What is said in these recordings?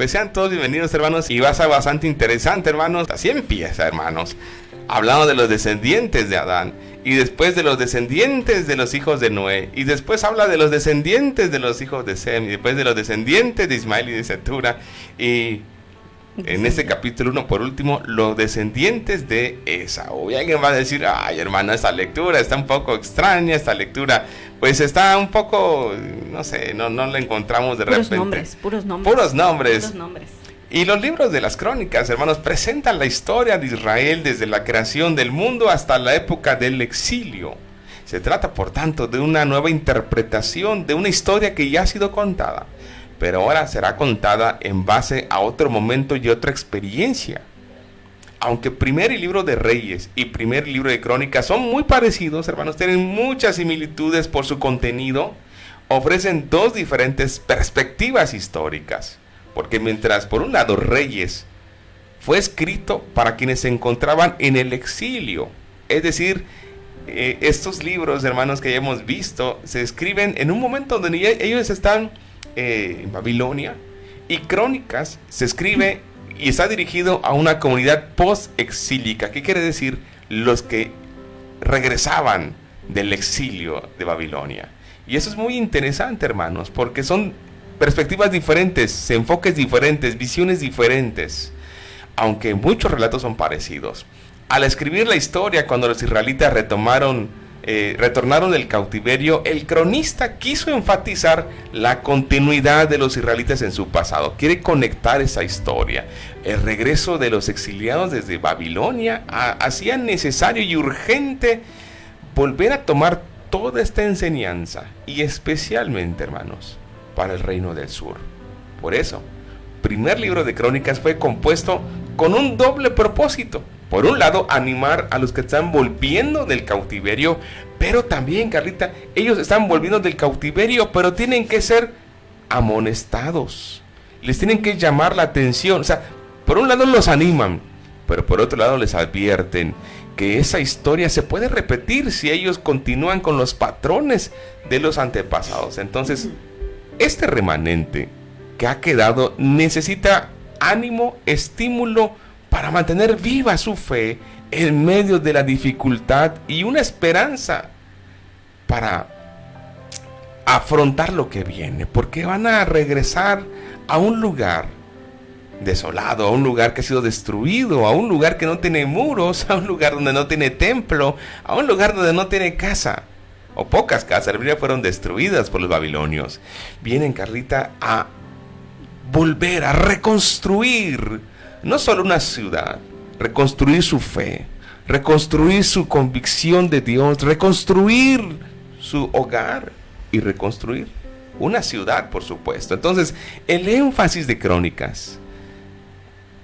Pues sean todos bienvenidos, hermanos, y va a ser bastante interesante, hermanos. Así empieza, hermanos, hablando de los descendientes de Adán, y después de los descendientes de los hijos de Noé, y después habla de los descendientes de los hijos de Sem, y después de los descendientes de Ismael y de Setura, y en este capítulo 1, por último, los descendientes de Esaú. Y alguien va a decir, ay, hermano, esta lectura está un poco extraña, esta lectura pues está un poco, no sé, no la encontramos de repente. Puros nombres. Y los libros de las crónicas, hermanos, presentan la historia de Israel desde la creación del mundo hasta la época del exilio. Se trata, por tanto, de una nueva interpretación de una historia que ya ha sido contada, pero ahora será contada en base a otro momento y otra experiencia. Aunque primer libro de Reyes y primer libro de Crónicas son muy parecidos, hermanos, tienen muchas similitudes por su contenido, ofrecen dos diferentes perspectivas históricas. Porque mientras por un lado Reyes fue escrito para quienes se encontraban en el exilio, es decir, estos libros, hermanos, que ya hemos visto, se escriben en un momento donde ellos están en Babilonia, y Crónicas se escribe y está dirigido a una comunidad post-exílica. ¿Qué quiere decir? Los que regresaban del exilio de Babilonia. Y eso es muy interesante, hermanos, porque son perspectivas diferentes, enfoques diferentes, visiones diferentes, aunque muchos relatos son parecidos. Al escribir la historia, cuando los israelitas retornaron del cautiverio, el cronista quiso enfatizar la continuidad de los israelitas en su pasado. Quiere conectar esa historia. El regreso de los exiliados desde Babilonia hacía necesario y urgente volver a tomar toda esta enseñanza, y especialmente, hermanos, para el reino del sur. Por eso, primer libro de Crónicas fue compuesto con un doble propósito. Por un lado, animar a los que están volviendo del cautiverio, pero también, Carlita, ellos están volviendo del cautiverio, pero tienen que ser amonestados. Les tienen que llamar la atención. O sea, por un lado los animan, pero por otro lado les advierten que esa historia se puede repetir si ellos continúan con los patrones de los antepasados. Entonces, este remanente que ha quedado necesita ánimo, estímulo para mantener viva su fe en medio de la dificultad, y una esperanza para afrontar lo que viene, porque van a regresar a un lugar desolado, a un lugar que ha sido destruido, a un lugar que no tiene muros, a un lugar donde no tiene templo, a un lugar donde no tiene casa, o pocas casas. La Biblia fueron destruidas por los babilonios. Vienen, Carlita, a volver a reconstruir no solo una ciudad, reconstruir su fe, reconstruir su convicción de Dios, reconstruir su hogar y reconstruir una ciudad, por supuesto. Entonces, el énfasis de Crónicas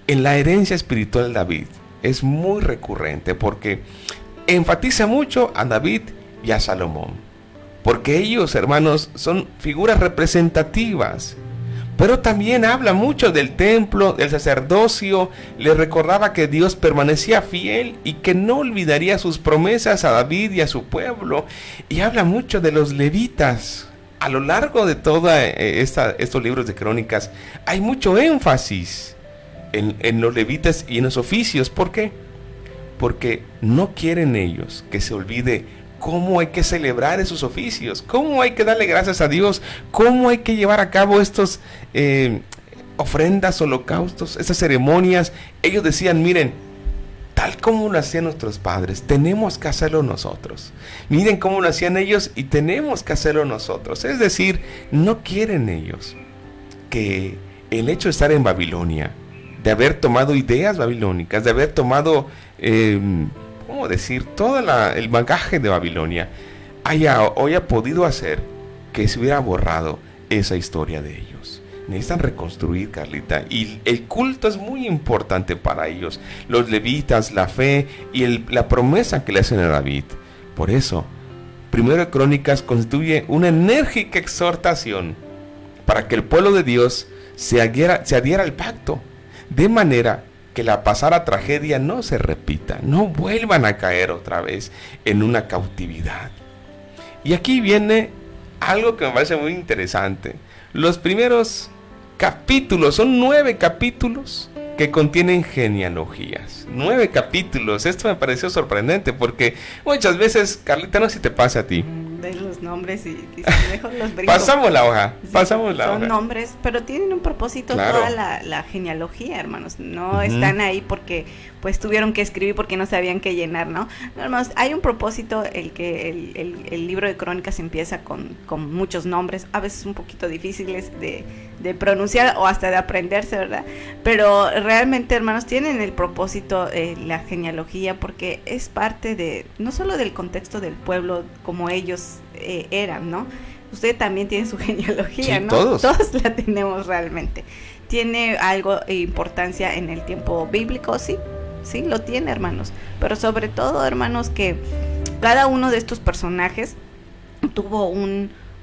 en la herencia espiritual de David es muy recurrente, porque enfatiza mucho a David y a Salomón, porque ellos, hermanos, son figuras representativas. Pero también habla mucho del templo, del sacerdocio. Les recordaba que Dios permanecía fiel y que no olvidaría sus promesas a David y a su pueblo. Y habla mucho de los levitas. A lo largo de todos estos libros de Crónicas hay mucho énfasis en los levitas y en los oficios. ¿Por qué? Porque no quieren ellos que se olvide cómo hay que celebrar esos oficios, cómo hay que darle gracias a Dios, cómo hay que llevar a cabo estos ofrendas, holocaustos, esas ceremonias. Ellos decían, miren, tal como lo hacían nuestros padres, tenemos que hacerlo nosotros. Miren cómo lo hacían ellos y tenemos que hacerlo nosotros. Es decir, no quieren ellos que el hecho de estar en Babilonia, de haber tomado ideas babilónicas, de haber tomado ¿cómo decir? Todo el bagaje de Babilonia haya podido hacer que se hubiera borrado esa historia de ellos. Necesitan reconstruir, Carlita, y el culto es muy importante para ellos. Los levitas, la fe y la promesa que le hacen a David. Por eso, Primero de Crónicas constituye una enérgica exhortación para que el pueblo de Dios se adhiera al pacto, de manera que la pasada tragedia no se repita, no vuelvan a caer otra vez en una cautividad. Y aquí viene algo que me parece muy interesante. Los primeros capítulos, son 9 capítulos que contienen genealogías. 9 capítulos. Esto me pareció sorprendente porque muchas veces, Carlita, no sé si te pasa a ti. Ves los nombres y dices, mejor los brinco. Pasamos la hoja, pasamos la hoja. Son nombres, pero tienen un propósito, claro. Toda la genealogía, hermanos. No están ahí porque pues tuvieron que escribir porque no sabían qué llenar, ¿no? No, hermanos, hay un propósito, el libro de Crónicas empieza con muchos nombres, a veces un poquito difíciles de pronunciar o hasta de aprenderse, ¿verdad? Pero realmente, hermanos, tienen el propósito, la genealogía, porque es parte de, no solo del contexto del pueblo como ellos eran, ¿no? Usted también tiene su genealogía, sí, ¿no? Todos la tenemos realmente. ¿Tiene algo de importancia en el tiempo bíblico? Sí, sí, lo tiene, hermanos. Pero sobre todo, hermanos, que cada uno de estos personajes tuvo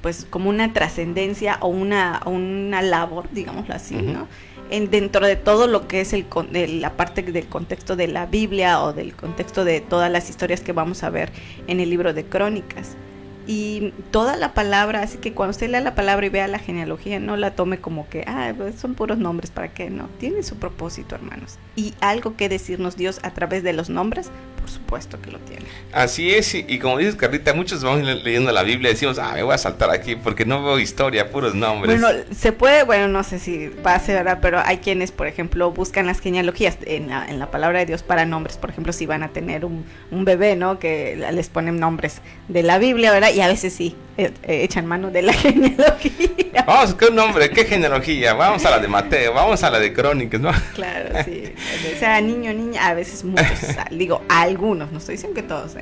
pues como una trascendencia o una labor, digámoslo así, ¿no? Dentro de todo lo que es la parte del contexto de la Biblia o del contexto de todas las historias que vamos a ver en el libro de Crónicas. Y toda la palabra, así que cuando usted lea la palabra y vea la genealogía, no la tome como que, pues son puros nombres, ¿para qué? No, tiene su propósito, hermanos. Y algo que decirnos Dios a través de los nombres, por supuesto que lo tiene. Así es, y como dices, Carlita, muchos vamos leyendo la Biblia y decimos, me voy a saltar aquí porque no veo historia, puros nombres. Bueno, se puede, no sé si pase, ¿verdad? Pero hay quienes, por ejemplo, buscan las genealogías en la palabra de Dios para nombres. Por ejemplo, si van a tener un bebé, ¿no? Que les ponen nombres de la Biblia, ¿verdad? Y a veces sí, echan mano de la genealogía. Vamos, ¿qué nombre? ¿Qué genealogía? Vamos a la de Mateo, vamos a la de Crónicas, ¿no? Claro, sí. O sea, niño, niña, a veces muchos, digo, algunos, no estoy diciendo que todos,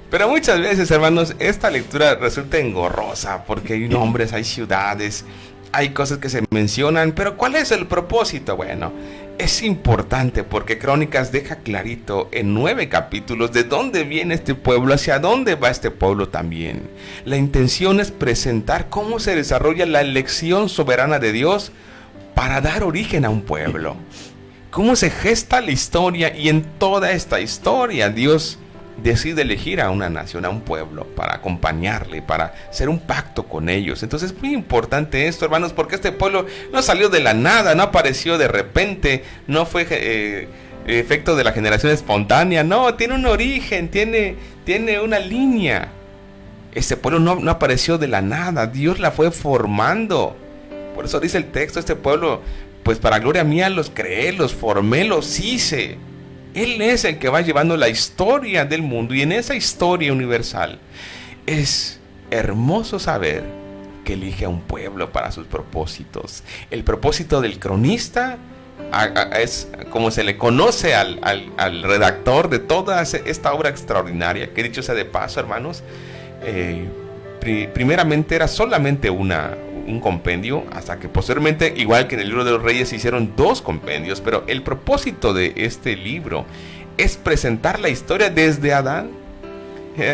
Pero muchas veces, hermanos, esta lectura resulta engorrosa porque hay nombres, hay ciudades, hay cosas que se mencionan, pero ¿cuál es el propósito? Bueno, es importante porque Crónicas deja clarito en 9 capítulos de dónde viene este pueblo, hacia dónde va este pueblo también. La intención es presentar cómo se desarrolla la elección soberana de Dios para dar origen a un pueblo. Cómo se gesta la historia, y en toda esta historia Dios decide elegir a una nación, a un pueblo, para acompañarle, para hacer un pacto con ellos. Entonces es muy importante esto, hermanos, porque este pueblo no salió de la nada, no apareció de repente, no fue efecto de la generación espontánea, no, tiene un origen, tiene una línea. Este pueblo no apareció de la nada, Dios la fue formando. Por eso dice el texto, este pueblo, pues para gloria mía los creé, los formé, los hice. Él es el que va llevando la historia del mundo, y en esa historia universal es hermoso saber que elige a un pueblo para sus propósitos. El propósito del cronista es como se le conoce al redactor de toda esta obra extraordinaria, que dicho sea de paso, hermanos, primeramente era solamente un compendio, hasta que posteriormente, igual que en el libro de los Reyes, se hicieron 2 compendios. Pero el propósito de este libro es presentar la historia desde Adán.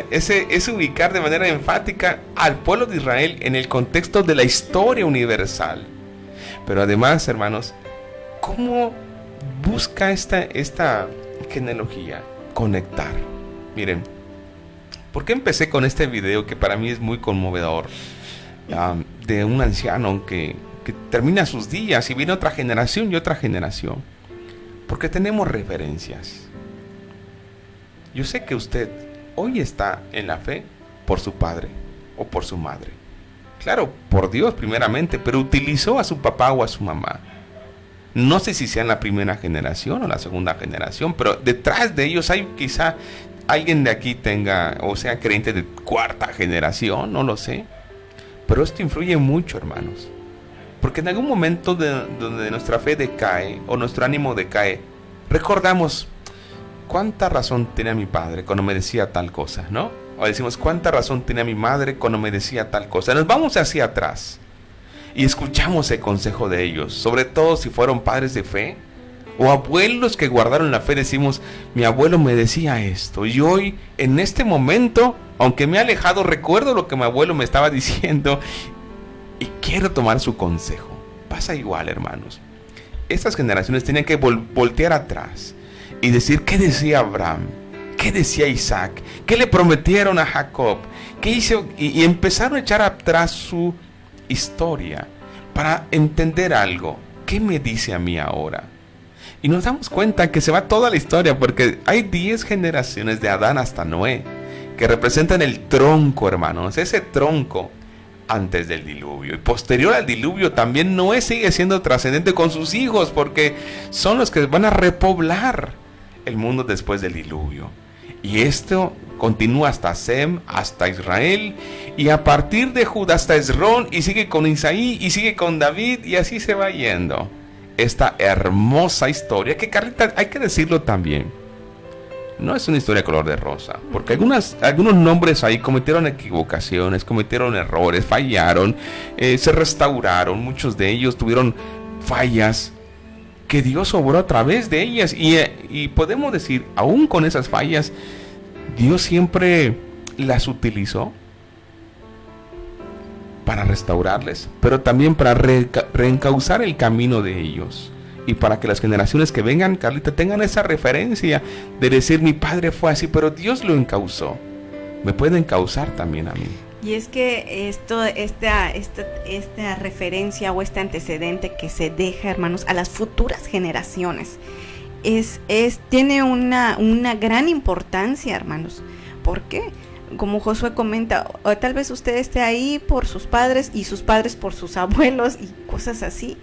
Es ubicar de manera enfática al pueblo de Israel en el contexto de la historia universal. Pero además, hermanos, ¿cómo busca esta genealogía conectar? Miren, ¿por qué empecé con este video que para mí es muy conmovedor? De un anciano que termina sus días y viene otra generación y otra generación, porque tenemos referencias. Yo sé que usted hoy está en la fe por su padre o por su madre, claro, por Dios primeramente, pero utilizó a su papá o a su mamá. No sé si sean la primera generación o la segunda generación, pero detrás de ellos hay quizá alguien de aquí tenga o sea creyente de 4ª generación, no lo sé. Pero esto influye mucho, hermanos, porque en algún momento donde nuestra fe decae o nuestro ánimo decae, recordamos cuánta razón tenía mi padre cuando me decía tal cosa, ¿no? O decimos, cuánta razón tenía mi madre cuando me decía tal cosa. Nos vamos hacia atrás y escuchamos el consejo de ellos, sobre todo si fueron padres de fe o abuelos que guardaron la fe. Decimos, mi abuelo me decía esto, y hoy, en este momento, aunque me he alejado, recuerdo lo que mi abuelo me estaba diciendo y quiero tomar su consejo. Pasa igual, hermanos. Estas generaciones tenían que voltear atrás y decir, ¿qué decía Abraham? ¿Qué decía Isaac? ¿Qué le prometieron a Jacob? ¿Qué hizo? Y empezaron a echar atrás su historia para entender algo. ¿qué me dice a mí ahora? Y nos damos cuenta que se va toda la historia, porque hay 10 generaciones de Adán hasta Noé, que representan el tronco, hermanos, ese tronco antes del diluvio. Y posterior al diluvio también Noé sigue siendo trascendente con sus hijos, porque son los que van a repoblar el mundo después del diluvio. Y esto continúa hasta Sem, hasta Israel, y a partir de Judá hasta Esrón, y sigue con Isaí, y sigue con David, y así se va yendo esta hermosa historia, que, Carlita, hay que decirlo también, no es una historia color de rosa, porque algunos nombres ahí cometieron equivocaciones, cometieron errores, fallaron, se restauraron, muchos de ellos tuvieron fallas que Dios obró a través de ellas, y podemos decir, aún con esas fallas, Dios siempre las utilizó para restaurarles, pero también para reencauzar el camino de ellos, y para que las generaciones que vengan, Carlita, tengan esa referencia de decir, mi padre fue así, pero Dios lo encauzó, me puede encauzar también a mí. Y es que esta referencia o este antecedente que se deja, hermanos, a las futuras generaciones tiene una gran importancia, hermanos. ¿Por qué? Como Josué comenta, o tal vez usted esté ahí por sus padres y sus padres por sus abuelos y cosas así.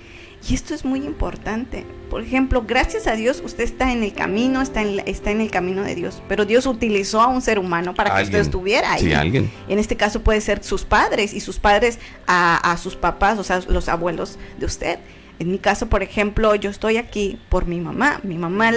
Y esto es muy importante. Por ejemplo, gracias a Dios usted está en el camino, está en el camino de Dios. Pero Dios utilizó a un ser humano para que usted estuviera ahí. Sí, alguien. En este caso puede ser sus padres, y sus padres a sus papás, o sea, los abuelos de usted. En mi caso, por ejemplo, yo estoy aquí por mi mamá. Mi mamá,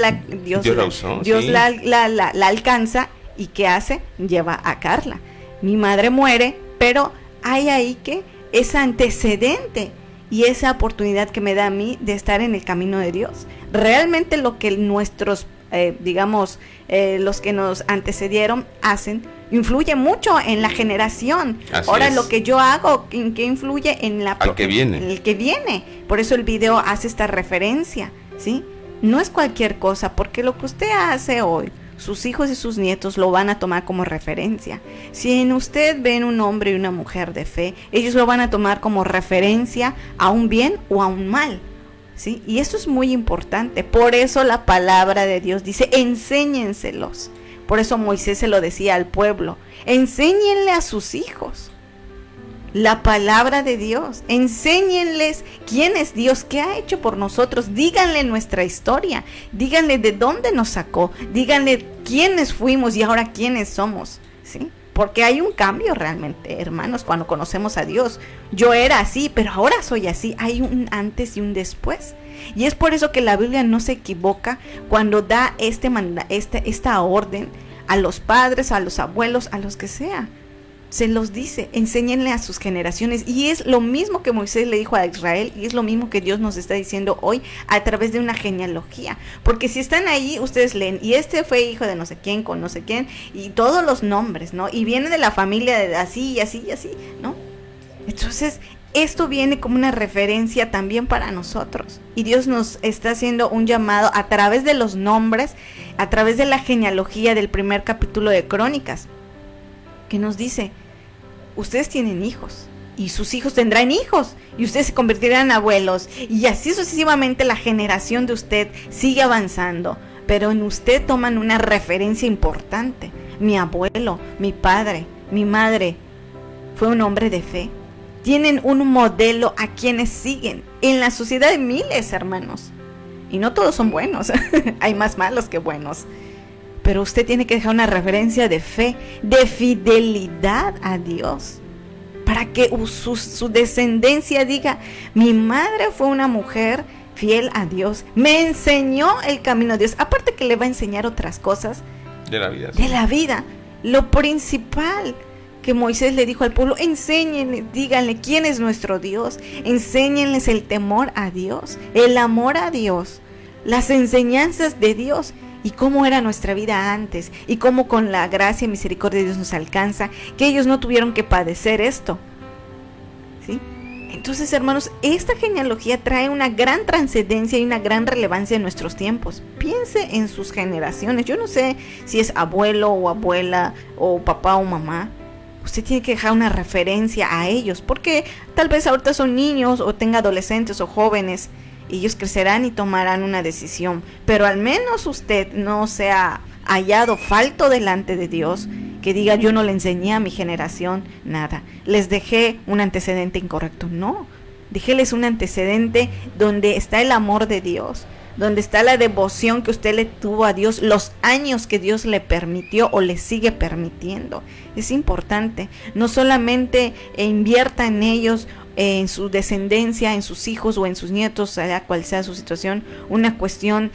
Dios la alcanza. ¿Y qué hace? Lleva a Carla. Mi madre muere, pero hay ahí que ese antecedente y esa oportunidad que me da a mí de estar en el camino de Dios. Realmente lo que nuestros, los que nos antecedieron hacen, influye mucho en la generación. Así Ahora es. Lo que yo hago, ¿en qué influye? En Al que viene. En el que viene. Por eso el video hace esta referencia, ¿sí? No es cualquier cosa, porque lo que usted hace hoy, sus hijos y sus nietos lo van a tomar como referencia. Si en usted ven un hombre y una mujer de fe, ellos lo van a tomar como referencia a un bien o a un mal, ¿sí? Y esto es muy importante. Por eso la palabra de Dios dice, enséñenselos. Por eso Moisés se lo decía al pueblo, enséñenle a sus hijos la palabra de Dios, enséñenles quién es Dios, qué ha hecho por nosotros, díganle nuestra historia, díganle de dónde nos sacó, díganle quiénes fuimos y ahora quiénes somos, ¿sí? Porque hay un cambio realmente, hermanos, cuando conocemos a Dios. Yo era así, pero ahora soy así. Hay un antes y un después. Y es por eso que la Biblia no se equivoca cuando da esta orden a los padres, a los abuelos, a los que sea. Se los dice, enséñenle a sus generaciones. Y es lo mismo que Moisés le dijo a Israel, y es lo mismo que Dios nos está diciendo hoy a través de una genealogía. Porque si están ahí, ustedes leen, y este fue hijo de no sé quién, con no sé quién, y todos los nombres, ¿no? Y viene de la familia de así y así y así, ¿no? Entonces, esto viene como una referencia también para nosotros. Y Dios nos está haciendo un llamado a través de los nombres, a través de la genealogía del primer capítulo de Crónicas, que nos dice, ustedes tienen hijos y sus hijos tendrán hijos y ustedes se convertirán en abuelos, y así sucesivamente la generación de usted sigue avanzando, pero en usted toman una referencia importante. Mi abuelo, mi padre, mi madre fue un hombre de fe. Tienen un modelo a quienes siguen. En la sociedad hay miles, hermanos, y no todos son buenos. Hay más malos que buenos. Pero usted tiene que dejar una referencia de fe, de fidelidad a Dios, para que su descendencia diga, mi madre fue una mujer fiel a Dios, me enseñó el camino de Dios. Aparte que le va a enseñar otras cosas de la vida. Sí. De la vida. Lo principal que Moisés le dijo al pueblo, enséñenle, díganle quién es nuestro Dios, enséñenles el temor a Dios, el amor a Dios, las enseñanzas de Dios. Y cómo era nuestra vida antes, y cómo con la gracia y misericordia de Dios nos alcanza, que ellos no tuvieron que padecer esto, ¿sí? Entonces, hermanos, esta genealogía trae una gran trascendencia y una gran relevancia en nuestros tiempos. Piense en sus generaciones. Yo no sé si es abuelo o abuela, o papá o mamá. Usted tiene que dejar una referencia a ellos, porque tal vez ahorita son niños, o tenga adolescentes o jóvenes, Ellos crecerán y tomarán una decisión, pero al menos usted no sea hallado falto delante de Dios, que diga yo no le enseñé a mi generación nada, les dejé un antecedente incorrecto. No, déjeles un antecedente donde está el amor de Dios, donde está la devoción que usted le tuvo a Dios, los años que Dios le permitió o le sigue permitiendo. Es importante, no solamente invierta en ellos, en su descendencia, en sus hijos o en sus nietos, sea cual sea su situación, una cuestión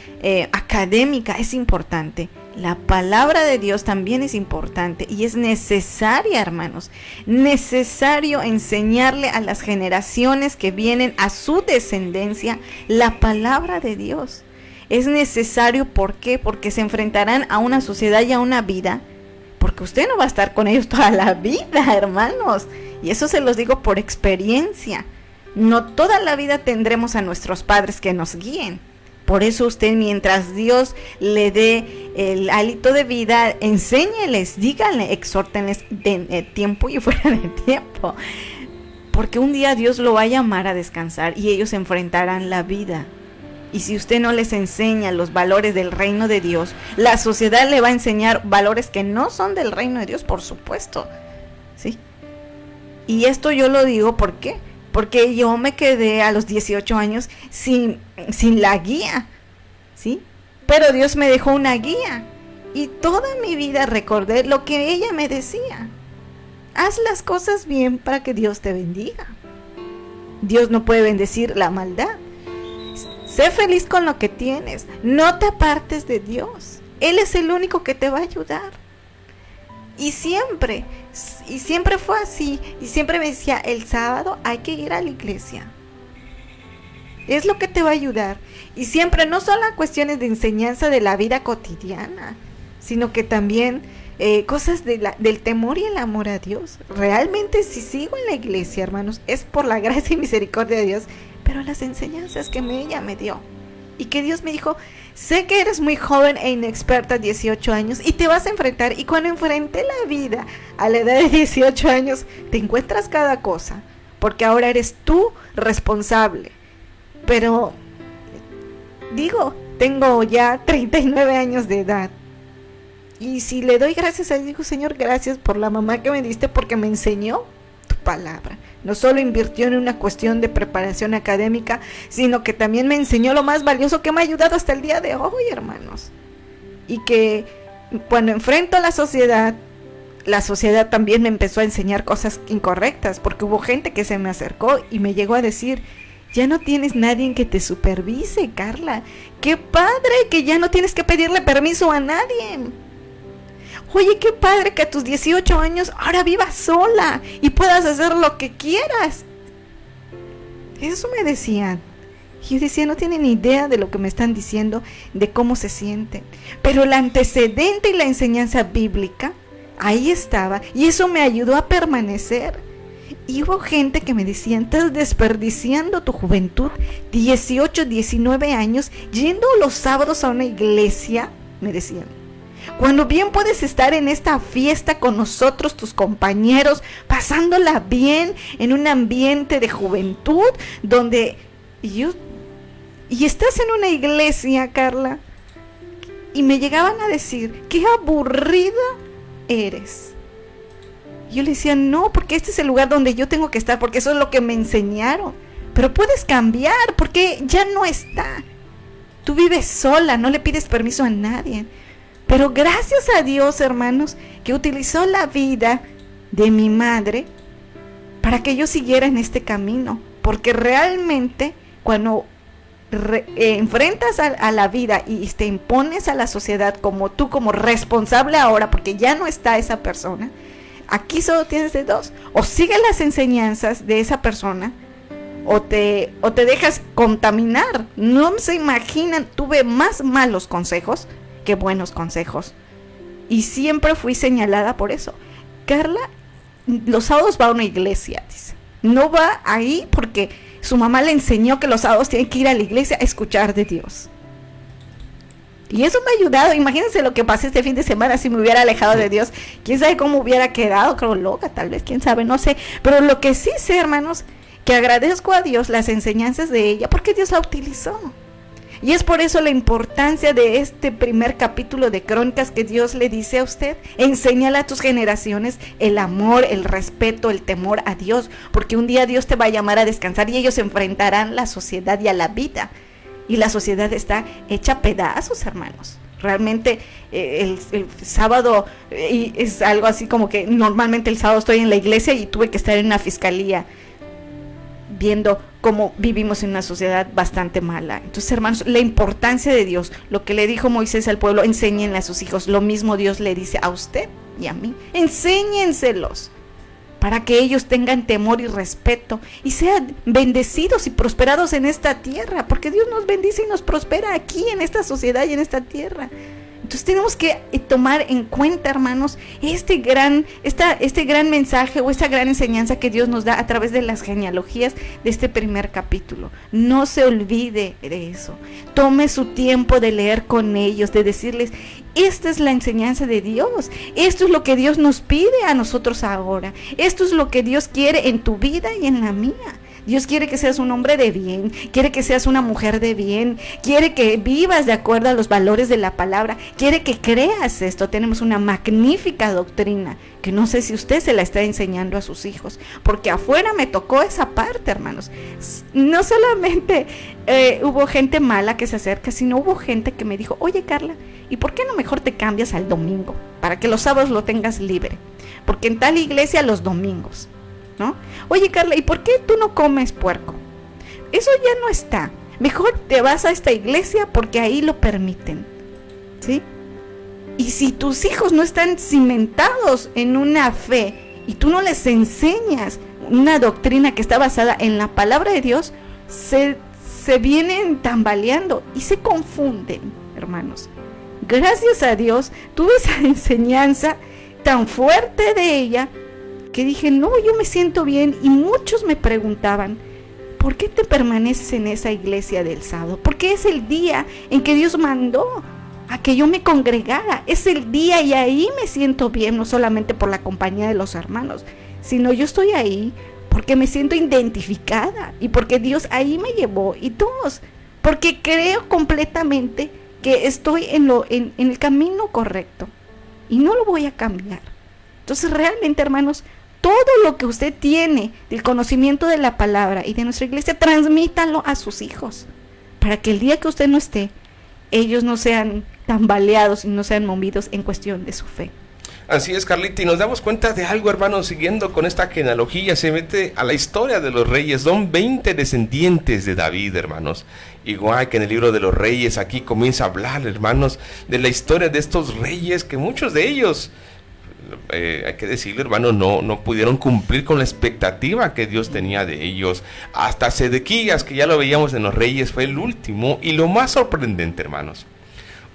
académica es importante. La palabra de Dios también es importante y es necesaria, hermanos, necesario enseñarle a las generaciones que vienen, a su descendencia, la palabra de Dios. Es necesario, ¿por qué? Porque se enfrentarán a una sociedad y a una vida, porque usted no va a estar con ellos toda la vida, hermanos, y eso se los digo por experiencia. No toda la vida tendremos a nuestros padres que nos guíen. Por eso usted, mientras Dios le dé el hálito de vida, enséñeles, díganle, exhórtenles de tiempo y fuera de tiempo. Porque un día Dios lo va a llamar a descansar y ellos enfrentarán la vida. Y si usted no les enseña los valores del reino de Dios, la sociedad le va a enseñar valores que no son del reino de Dios, por supuesto. ¿Sí? Y esto yo lo digo, ¿por qué? Porque yo me quedé a los 18 años sin la guía, ¿sí? Pero Dios me dejó una guía y toda mi vida recordé lo que ella me decía. Haz las cosas bien para que Dios te bendiga. Dios no puede bendecir la maldad. Sé feliz con lo que tienes, no te apartes de Dios. Él es el único que te va a ayudar. Y siempre fue así, y siempre me decía, el sábado hay que ir a la iglesia. Es lo que te va a ayudar. Y siempre no son las cuestiones de enseñanza de la vida cotidiana, sino que también cosas del temor y el amor a Dios. Realmente si sigo en la iglesia, hermanos, es por la gracia y misericordia de Dios, pero las enseñanzas que ella me dio. Y que Dios me dijo, sé que eres muy joven e inexperta, 18 años, y te vas a enfrentar. Y cuando enfrenté la vida a la edad de 18 años, te encuentras cada cosa, porque ahora eres tú responsable. Pero, digo, tengo ya 39 años de edad. Y si le doy gracias a Dios, digo, Señor, gracias por la mamá que me diste, porque me enseñó tu palabra. No solo invirtió en una cuestión de preparación académica, sino que también me enseñó lo más valioso que me ha ayudado hasta el día de hoy, hermanos. Y que cuando enfrento a la sociedad también me empezó a enseñar cosas incorrectas, porque hubo gente que se me acercó y me llegó a decir, ya no tienes nadie que te supervise, Carla. ¡Qué padre que ya no tienes que pedirle permiso a nadie! Oye, qué padre que a tus 18 años ahora vivas sola y puedas hacer lo que quieras. Eso me decían. Y yo decía, no tienen ni idea de lo que me están diciendo, de cómo se sienten. Pero el antecedente y la enseñanza bíblica, ahí estaba. Y eso me ayudó a permanecer. Y hubo gente que me decía, estás desperdiciando tu juventud, 18, 19 años, yendo los sábados a una iglesia, me decían. Cuando bien puedes estar en esta fiesta con nosotros, tus compañeros, pasándola bien en un ambiente de juventud, donde y estás en una iglesia, Carla, y me llegaban a decir, qué aburrida eres. Yo le decía, no, porque este es el lugar donde yo tengo que estar, porque eso es lo que me enseñaron. Pero puedes cambiar, porque ya no está. Tú vives sola, no le pides permiso a nadie. Pero gracias a Dios, hermanos, que utilizó la vida de mi madre para que yo siguiera en este camino. Porque realmente cuando enfrentas a la vida y te impones a la sociedad como tú, como responsable ahora, porque ya no está esa persona, aquí solo tienes de dos: o sigues las enseñanzas de esa persona, o te dejas contaminar. No se imaginan, tuve más malos consejos que buenos consejos, y siempre fui señalada por eso. Carla, los sábados va a una iglesia, dice. No va ahí porque su mamá le enseñó que los sábados tiene que ir a la iglesia a escuchar de Dios. Y eso me ha ayudado. Imagínense lo que pasé este fin de semana si me hubiera alejado de Dios. Quién sabe cómo hubiera quedado, creo loca, tal vez, quién sabe, no sé. Pero lo que sí sé, hermanos, que agradezco a Dios las enseñanzas de ella, porque Dios la utilizó. Y es por eso la importancia de este primer capítulo de Crónicas, que Dios le dice a usted: enséñale a tus generaciones el amor, el respeto, el temor a Dios, porque un día Dios te va a llamar a descansar y ellos se enfrentarán a la sociedad y a la vida. Y la sociedad está hecha pedazos, hermanos. Realmente el sábado es algo así como que normalmente el sábado estoy en la iglesia y tuve que estar en una fiscalía viendo cómo vivimos en una sociedad bastante mala. Entonces, hermanos, la importancia de Dios, lo que le dijo Moisés al pueblo: enséñenle a sus hijos. Lo mismo Dios le dice a usted y a mí: enséñenselos, para que ellos tengan temor y respeto y sean bendecidos y prosperados en esta tierra, porque Dios nos bendice y nos prospera aquí en esta sociedad y en esta tierra. Entonces tenemos que tomar en cuenta, hermanos, este gran mensaje o esta gran enseñanza que Dios nos da a través de las genealogías de este primer capítulo. No se olvide de eso. Tome su tiempo de leer con ellos, de decirles: esta es la enseñanza de Dios. Esto es lo que Dios nos pide a nosotros ahora. Esto es lo que Dios quiere en tu vida y en la mía. Dios quiere que seas un hombre de bien, quiere que seas una mujer de bien, quiere que vivas de acuerdo a los valores de la palabra, quiere que creas esto. Tenemos una magnífica doctrina que no sé si usted se la está enseñando a sus hijos, porque afuera me tocó esa parte, hermanos. No solamente hubo gente mala que se acerca, sino hubo gente que me dijo: oye, Carla, ¿y por qué no mejor te cambias al domingo? Para que los sábados lo tengas libre, porque en tal iglesia los domingos, ¿no? Oye, Carla, ¿y por qué tú no comes puerco? Eso ya no está. Mejor te vas a esta iglesia porque ahí lo permiten, ¿sí? Y si tus hijos no están cimentados en una fe y tú no les enseñas una doctrina que está basada en la palabra de Dios, se vienen tambaleando y se confunden, hermanos. Gracias a Dios tuve esa enseñanza tan fuerte de ella que dije: no, yo me siento bien. Y muchos me preguntaban: ¿por qué te permaneces en esa iglesia del sábado? Porque es el día en que Dios mandó a que yo me congregara. Es el día y ahí me siento bien, no solamente por la compañía de los hermanos, sino yo estoy ahí porque me siento identificada y porque Dios ahí me llevó. Y todos, porque creo completamente que estoy en el camino correcto y no lo voy a cambiar. Entonces, realmente, hermanos, todo lo que usted tiene del conocimiento de la palabra y de nuestra iglesia, transmítalo a sus hijos, para que el día que usted no esté, ellos no sean tambaleados y no sean movidos en cuestión de su fe. Así es, Carlita, y nos damos cuenta de algo, hermanos, siguiendo con esta genealogía, se mete a la historia de los reyes. Son 20 descendientes de David, hermanos. Igual que en el libro de los reyes, aquí comienza a hablar, hermanos, de la historia de estos reyes, que muchos de ellos, hay que decirlo, hermanos, no pudieron cumplir con la expectativa que Dios tenía de ellos. Hasta Sedequías, que ya lo veíamos en los reyes, fue el último. Y lo más sorprendente, hermanos,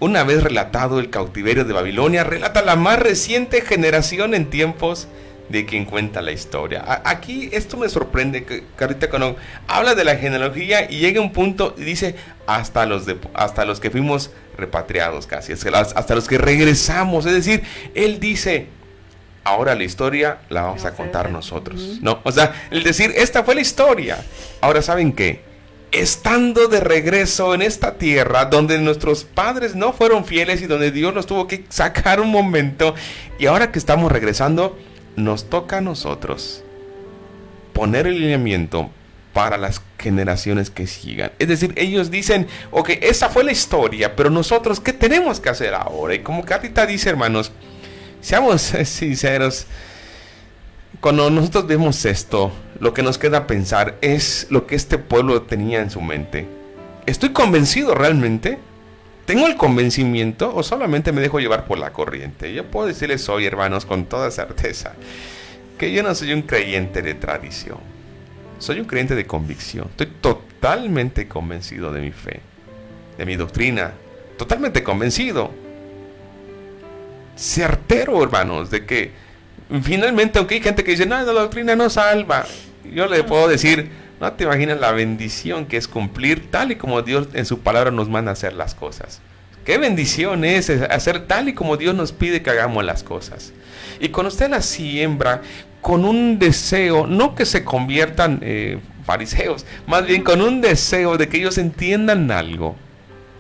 una vez relatado el cautiverio de Babilonia, relata la más reciente generación en tiempos de quien cuenta la historia. Aquí esto me sorprende, que Carlita, cuando habla de la genealogía y llega a un punto y dice hasta los que fuimos repatriados, casi hasta los que regresamos. Es decir, él dice: ahora la historia la vamos a contar nosotros, ¿no? O sea, el decir, esta fue la historia. Ahora, ¿saben qué? Estando de regreso en esta tierra donde nuestros padres no fueron fieles y donde Dios nos tuvo que sacar un momento, y ahora que estamos regresando, nos toca a nosotros poner el lineamiento para las generaciones que sigan. Es decir, ellos dicen: ok, esa fue la historia, pero nosotros, ¿qué tenemos que hacer ahora? Y como Carlita dice, hermanos, seamos sinceros, cuando nosotros vemos esto, lo que nos queda pensar es lo que este pueblo tenía en su mente. ¿Estoy convencido realmente? ¿Tengo el convencimiento o solamente me dejo llevar por la corriente? Yo puedo decirles hoy, hermanos, con toda certeza, que yo no soy un creyente de tradición. Soy un creyente de convicción. Estoy totalmente convencido de mi fe, de mi doctrina. Totalmente convencido. Certero, hermanos, de que finalmente, aunque hay gente que dice: no, la doctrina no salva, yo le puedo decir: no te imaginas la bendición que es cumplir tal y como Dios en su palabra nos manda a hacer las cosas. Qué bendición es hacer tal y como Dios nos pide que hagamos las cosas. Y cuando usted las siembra con un deseo, no que se conviertan fariseos, más bien con un deseo de que ellos entiendan algo,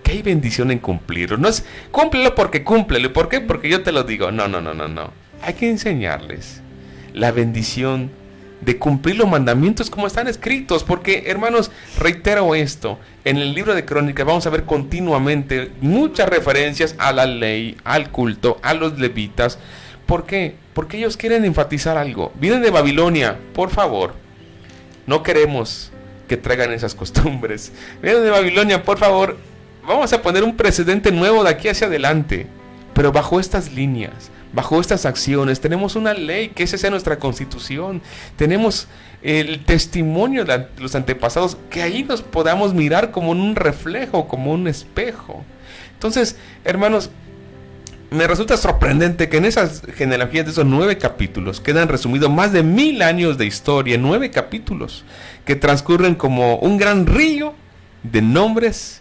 que hay bendición en cumplirlo. No es cúmplelo porque cúmplelo. ¿Por qué? Porque yo te lo digo. No. Hay que enseñarles la bendición de cumplir los mandamientos como están escritos, porque, hermanos, reitero esto, en el libro de Crónicas vamos a ver continuamente muchas referencias a la ley, al culto, a los levitas. ¿Por qué? Porque ellos quieren enfatizar algo. Vienen de Babilonia, por favor, no queremos que traigan esas costumbres. Vienen de Babilonia, por favor, vamos a poner un precedente nuevo de aquí hacia adelante, pero bajo estas líneas, bajo estas acciones. Tenemos una ley, que esa sea nuestra constitución. Tenemos el testimonio de los antepasados, que ahí nos podamos mirar como en un reflejo, como un espejo. Entonces, hermanos, me resulta sorprendente que en esas genealogías de esos 9 capítulos quedan resumidos más de 1000 años de historia, 9 capítulos que transcurren como un gran río de nombres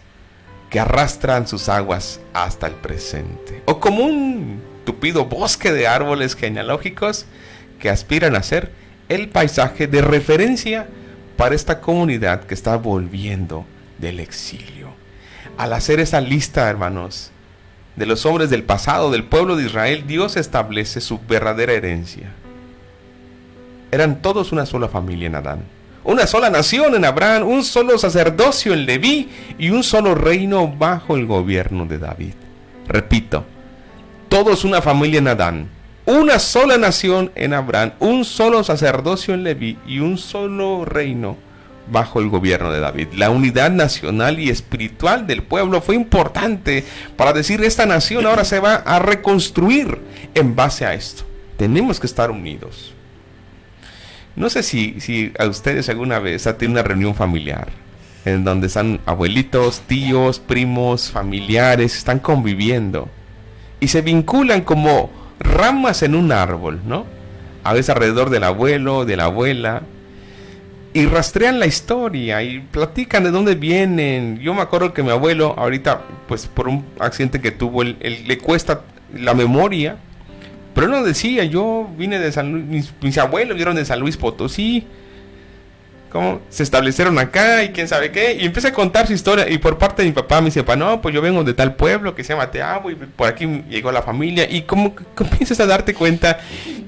que arrastran sus aguas hasta el presente, o como un tupido bosque de árboles genealógicos que aspiran a ser el paisaje de referencia para esta comunidad que está volviendo del exilio. Al hacer esa lista, hermanos, de los hombres del pasado, del pueblo de Israel, Dios establece su verdadera herencia. Eran todos una sola familia en Adán, una sola nación en Abraham, un solo sacerdocio en Leví y un solo reino bajo el gobierno de David. Repito, todos una familia en Adán, una sola nación en Abraham, un solo sacerdocio en Leví y un solo reino bajo el gobierno de David. La unidad nacional y espiritual del pueblo fue importante para decir: esta nación ahora se va a reconstruir en base a esto. Tenemos que estar unidos. No sé si a ustedes alguna vez han tenido una reunión familiar en donde están abuelitos, tíos, primos, familiares, están conviviendo y se vinculan como ramas en un árbol, ¿no? A veces alrededor del abuelo, de la abuela, y rastrean la historia y platican de dónde vienen. Yo me acuerdo que mi abuelo ahorita, pues por un accidente que tuvo, le cuesta la memoria, pero él nos decía: yo vine de San Luis, mis abuelos vieron de San Luis Potosí, cómo se establecieron acá y quién sabe qué, y empieza a contar su historia. Y por parte de mi papá me dice: no, pues yo vengo de tal pueblo que se llama Teabo y por aquí llegó la familia. Y como comienzas a darte cuenta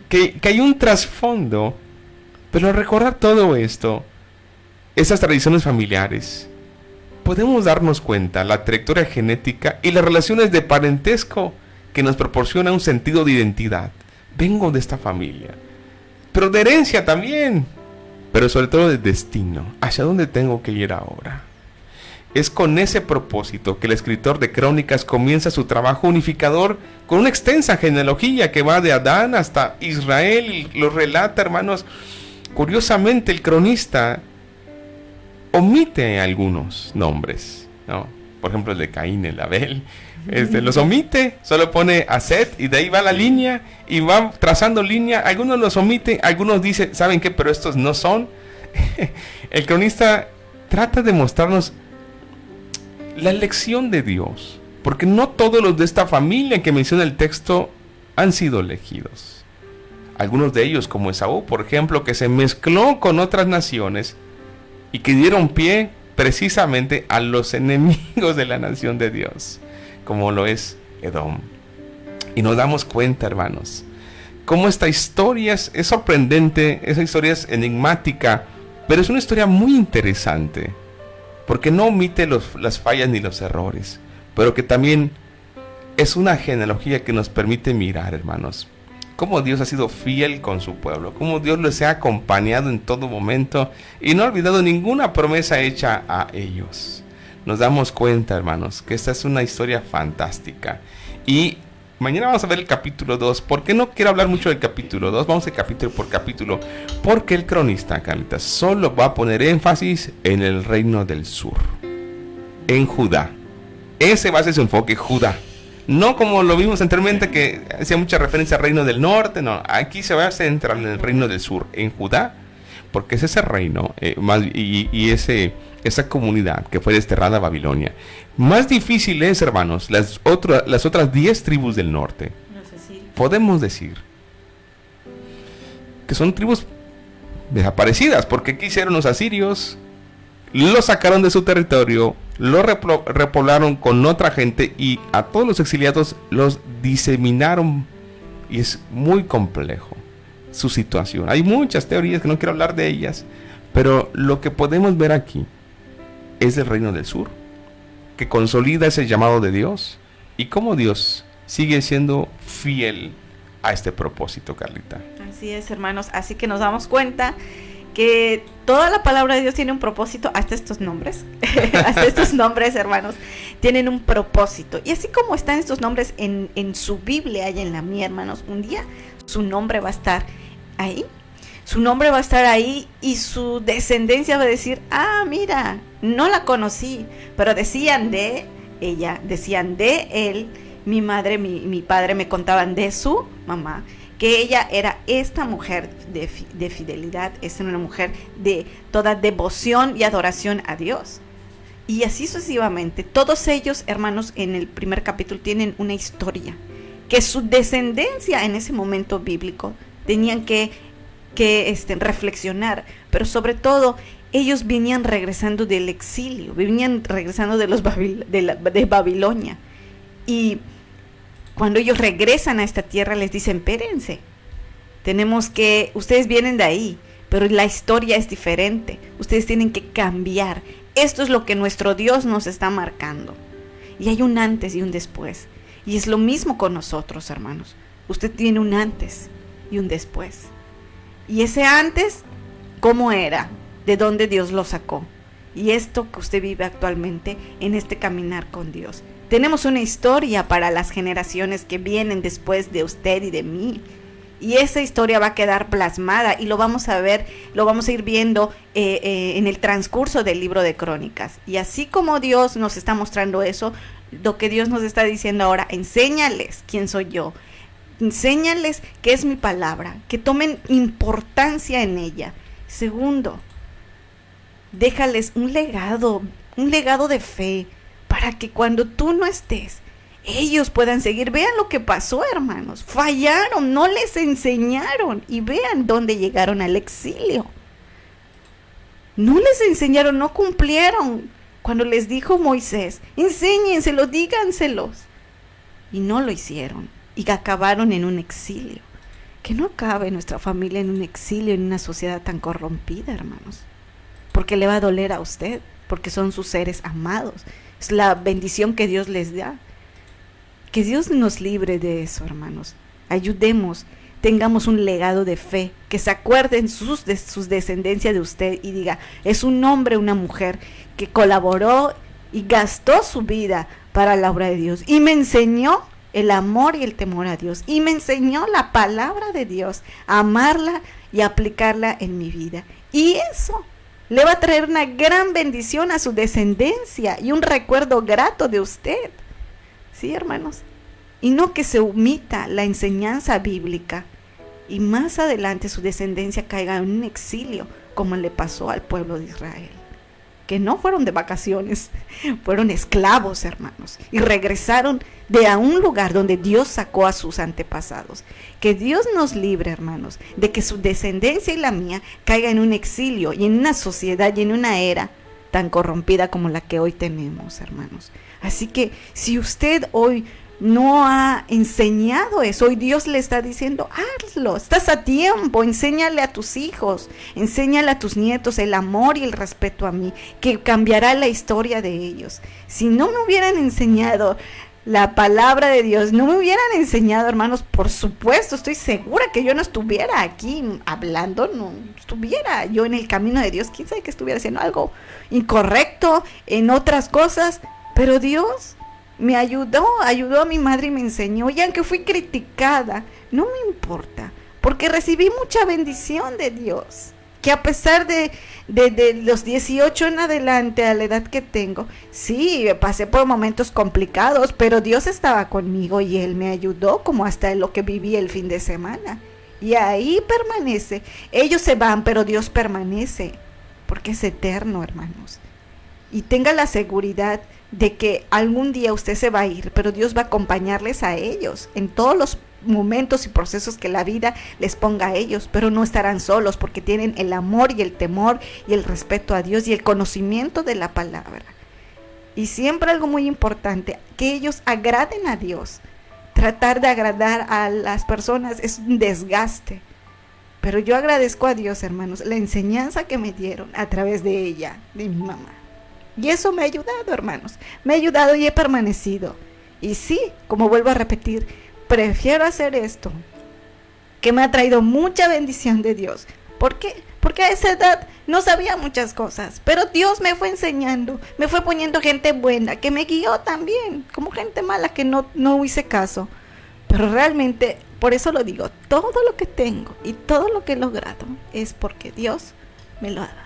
que hay un trasfondo. Pero al recordar todo esto, esas tradiciones familiares, podemos darnos cuenta la trayectoria genética y las relaciones de parentesco que nos proporciona un sentido de identidad. Vengo de esta familia, pero de herencia también, pero sobre todo de destino. ¿Hacia dónde tengo que ir ahora? Es con ese propósito que el escritor de Crónicas comienza su trabajo unificador con una extensa genealogía que va de Adán hasta Israel y lo relata, hermanos. Curiosamente, el cronista omite algunos nombres, ¿no? Por ejemplo, el de Caín, el de Abel, los omite, solo pone a Set y de ahí va la línea y va trazando línea. Algunos los omite, algunos dicen: ¿saben qué? Pero estos no son. El cronista trata de mostrarnos la elección de Dios, porque no todos los de esta familia que menciona el texto han sido elegidos. Algunos de ellos, como Esaú, por ejemplo, que se mezcló con otras naciones y que dieron pie precisamente a los enemigos de la nación de Dios, como lo es Edom. Y nos damos cuenta, hermanos, cómo esta historia es sorprendente, esa historia es enigmática, pero es una historia muy interesante, porque no omite las fallas ni los errores, pero que también es una genealogía que nos permite mirar, hermanos, cómo Dios ha sido fiel con su pueblo, cómo Dios les ha acompañado en todo momento y no ha olvidado ninguna promesa hecha a ellos. Nos damos cuenta, hermanos, que esta es una historia fantástica. Y mañana vamos a ver el capítulo 2. ¿Por qué no quiero hablar mucho del capítulo 2? Vamos a ir capítulo por capítulo. Porque el cronista, Carlitas, solo va a poner énfasis en el reino del sur, en Judá. Ese va a ser su enfoque, Judá. No como lo vimos anteriormente, que hacía mucha referencia al reino del norte. No, aquí se va a centrar en el reino del sur, en Judá, porque es ese reino esa comunidad que fue desterrada a Babilonia. Más difícil es, hermanos, las otras 10 tribus del norte. Podemos decir que son tribus desaparecidas. Porque ¿qué hicieron los asirios? Los sacaron de su territorio, los repoblaron con otra gente y a todos los exiliados los diseminaron. Y es muy complejo su situación. Hay muchas teorías que no quiero hablar de ellas, pero lo que podemos ver aquí es el reino del sur, que consolida ese llamado de Dios y cómo Dios sigue siendo fiel a este propósito, Carlita. Así es, hermanos. Así que nos damos cuenta que toda la palabra de Dios tiene un propósito, hasta estos nombres, hasta estos nombres, hermanos, tienen un propósito. Y así como están estos nombres en su Biblia y en la mía, hermanos, un día su nombre va a estar ahí. Su nombre va a estar ahí y su descendencia va a decir, ah, mira, no la conocí, pero decían de ella, decían de él, mi madre, mi padre me contaban de su mamá, que ella era esta mujer de fidelidad, es una mujer de toda devoción y adoración a Dios. Y así sucesivamente, todos ellos, hermanos, en el primer capítulo tienen una historia, que su descendencia en ese momento bíblico tenían que reflexionar, pero sobre todo ellos venían regresando del exilio, venían regresando de Babilonia, y cuando ellos regresan a esta tierra les dicen, espérense, ustedes vienen de ahí, pero la historia es diferente, ustedes tienen que cambiar, esto es lo que nuestro Dios nos está marcando, y hay un antes y un después, y es lo mismo con nosotros, hermanos, usted tiene un antes y un después. Y ese antes, ¿cómo era? ¿De dónde Dios lo sacó? Y esto que usted vive actualmente en este caminar con Dios. Tenemos una historia para las generaciones que vienen después de usted y de mí. Y esa historia va a quedar plasmada y lo vamos a ver, lo vamos a ir viendo en el transcurso del libro de Crónicas. Y así como Dios nos está mostrando eso, lo que Dios nos está diciendo ahora, enséñales quién soy yo. Enséñales qué es mi palabra, que tomen importancia en ella. Segundo, déjales un legado de fe, para que cuando tú no estés, ellos puedan seguir. Vean lo que pasó, hermanos. Fallaron, no les enseñaron. Y vean dónde llegaron al exilio. No les enseñaron, no cumplieron. Cuando les dijo Moisés, enséñenselo, díganselos. Y no lo hicieron. Y acabaron en un exilio. Que no acabe nuestra familia en un exilio, en una sociedad tan corrompida, hermanos. Porque le va a doler a usted, porque son sus seres amados. Es la bendición que Dios les da. Que Dios nos libre de eso, hermanos. Ayudemos, tengamos un legado de fe, que se acuerden sus descendencias de usted y diga, es un hombre, una mujer que colaboró y gastó su vida para la obra de Dios. Y me enseñó el amor y el temor a Dios. Y me enseñó la palabra de Dios, a amarla y aplicarla en mi vida. Y eso le va a traer una gran bendición a su descendencia y un recuerdo grato de usted. Sí, hermanos. Y no que se omita la enseñanza bíblica y más adelante su descendencia caiga en un exilio, como le pasó al pueblo de Israel. Que no fueron de vacaciones, fueron esclavos, hermanos, y regresaron a un lugar donde Dios sacó a sus antepasados. Que Dios nos libre, hermanos, de que su descendencia y la mía caiga en un exilio y en una sociedad y en una era tan corrompida como la que hoy tenemos, hermanos. Así que si usted hoy no ha enseñado eso, hoy Dios le está diciendo, hazlo, estás a tiempo, enséñale a tus hijos, enséñale a tus nietos el amor y el respeto a mí, que cambiará la historia de ellos. Si no me hubieran enseñado la palabra de Dios, no me hubieran enseñado, hermanos, por supuesto, estoy segura que yo no estuviera aquí hablando, no estuviera yo en el camino de Dios, quién sabe que estuviera haciendo algo incorrecto en otras cosas, pero Dios me ayudó a mi madre y me enseñó, y aunque fui criticada, no me importa, porque recibí mucha bendición de Dios, que a pesar de los 18 en adelante, a la edad que tengo, sí, pasé por momentos complicados, pero Dios estaba conmigo y Él me ayudó, como hasta lo que viví el fin de semana, y ahí permanece. Ellos se van, pero Dios permanece, porque es eterno, hermanos, y tenga la seguridad de que algún día usted se va a ir, pero Dios va a acompañarles a ellos en todos los momentos y procesos que la vida les ponga a ellos, pero no estarán solos porque tienen el amor y el temor y el respeto a Dios y el conocimiento de la palabra. Y siempre algo muy importante, que ellos agraden a Dios. Tratar de agradar a las personas es un desgaste. Pero yo agradezco a Dios, hermanos, la enseñanza que me dieron a través de ella, de mi mamá. Y eso me ha ayudado, hermanos. Me ha ayudado y he permanecido. Y sí, como vuelvo a repetir, prefiero hacer esto, que me ha traído mucha bendición de Dios. ¿Por qué? Porque a esa edad no sabía muchas cosas, pero Dios me fue enseñando, me fue poniendo gente buena, que me guió también, como gente mala que no hice caso. Pero realmente, por eso lo digo, todo lo que tengo y todo lo que he logrado es porque Dios me lo ha dado.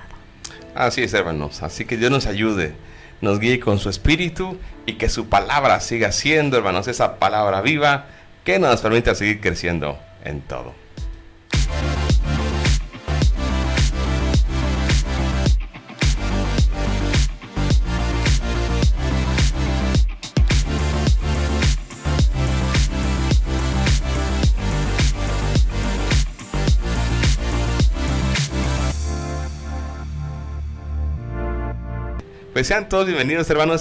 Así es, hermanos. Así que Dios nos ayude, nos guíe con su espíritu y que su palabra siga siendo, hermanos, esa palabra viva que nos permita seguir creciendo en todo. Pues sean todos bienvenidos, hermanos,